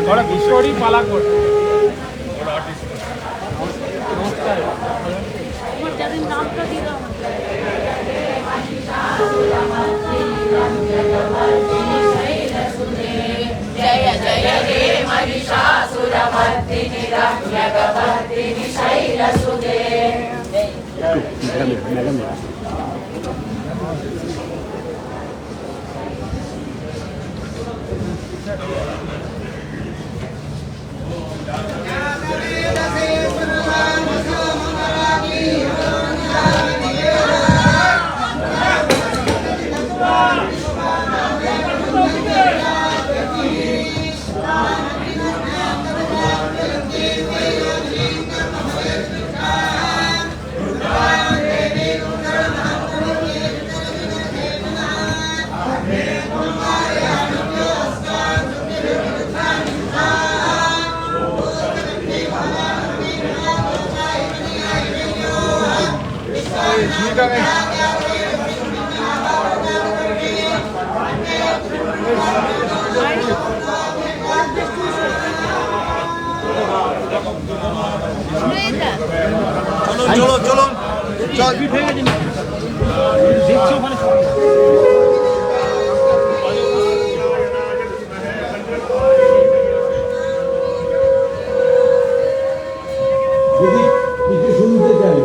थोड़ा किशोरी पाला कर जय जय हे महिषासुरमर्दिनि रम्यकपर्दिनि शैलसुते চলো চলো চল দেখছি ওখানে যদি কিছু শুনতে চাই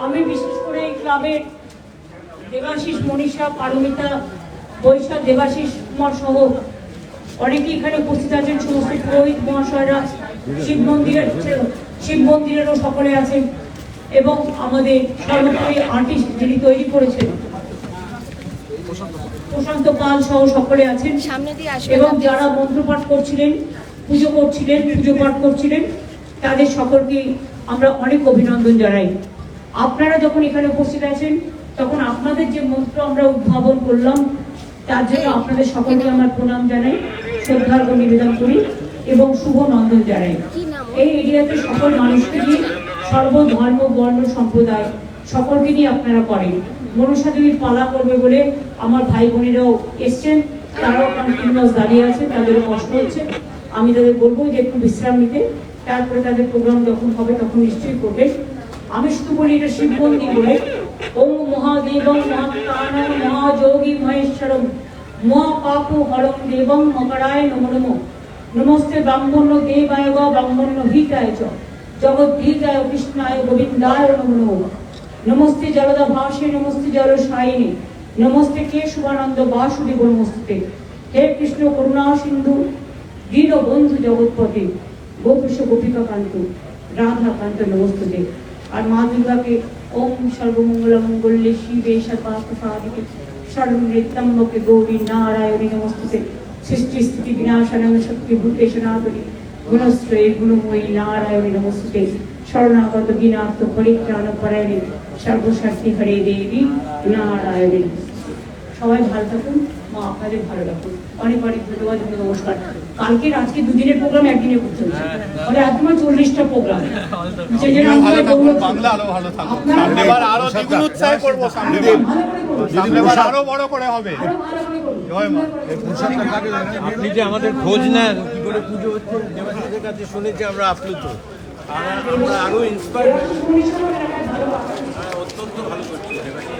আমি বিশেষ করে এই ক্লাবের দেবাশিস মনীষা পারমিতা বৈশাখ দেবাশিস কুমার সহ অনেকে এখানে উপস্থিত আছেন, সমস্ত পুরোহিত মহাশয়রা, শিব মন্দিরেরও সকলে আছেন এবং আমাদের সর্বোপরি আর্টিস্ট যিনি তৈরি করেছেন প্রশান্ত পাল সহ সকলে আছেন এবং যারা মন্ত্রপাঠ করছিলেন, পুজো পাঠ করছিলেন, তাদের সকলকে আমরা অনেক অভিনন্দন জানাই। আপনারা যখন এখানে উপস্থিত আছেন তখন আপনাদের যে মন্ত্র আমরা উদ্ভাবন করলাম তার জন্য আপনাদের সকলকে আমার প্রণাম জানাই, শ্রদ্ধার্ঘ নিবেদন করি এবং শুভ নন্দন জানাই। এই এরিয়াতে সকল মানুষকে নিয়ে সর্বধর্ম বর্ণ সম্প্রদায় সকলকে নিয়ে আপনারা করেন। মনসা দেবীর পালা করবে বলে আমার ভাই বোনেরাও এসছেন, তারাও কন্টিনিউয়াস দাঁড়িয়ে আছে, তাদেরও কষ্ট হচ্ছে। আমি তাদের বলবো যে একটু বিশ্রাম নিতে, তারপরে তাদের প্রোগ্রাম যখন হবে তখন নিশ্চয়ই করবেন। আমি শুধু বলি এটা শিব মন্দির বলে ওম মহাদেবং মহাত্মানং মহাযোগী মহেশ্বরম মহাপাপু হরং দেবং মকরায় নমো নমঃ নমস্তে ব্রাহ্মণ্য দেবায় গ ব্রাহ্মণ্য হিতায় চ জগদ্ধিতায় কৃষ্ণায় গোবিন্দায় নমো নমঃ নমস্তে জলদা ভাসে নমস্তে জলসায়িনী নমস্তে কেশবানন্দ বাসুদেব নমস্তে হে কৃষ্ণ করুণা সিন্ধু দীন বন্ধু জগৎপতি গোপীশ গোপিকা কান্ত রাধা কান্ত নমস্তে। আর মা দুর্গাকে ওম সর্বমঙ্গল মঙ্গলে শিবে সর্বার্থসাধিকে সর্বনৃত্যম্বকে গৌরী নারায়ণী নমস্তে। সৃষ্টি স্থিতি বিনাশানং শক্তি ভূতে সনাতনী গুণশ্রয়ে গুণময়ী নারায়ণী নমস্তে। শরণাগত বিনাশ পরিত্রাণ পরায়ণী সর্বশক্তি হরে দেবী নারায়ণী। সবাই ভালো থাকুন, মা আপনাদের ভালো রাখুন। অনেক অনেক ধন্যবাদ, নমস্কার। কালকের আজকে দুদিনের প্রোগ্রাম একদিনে করতে হচ্ছে, মানে একদম 40টা প্রোগ্রাম। আপনি যে আমাদের খোঁজ নেন কি করে পুজো হচ্ছে দেবাশিসের কাছে শুনেছি আমরা আপ্লুত, আমরা আরো ইন্সপায়ার্ড অত্যন্ত ভালো করছি দেবাশিস।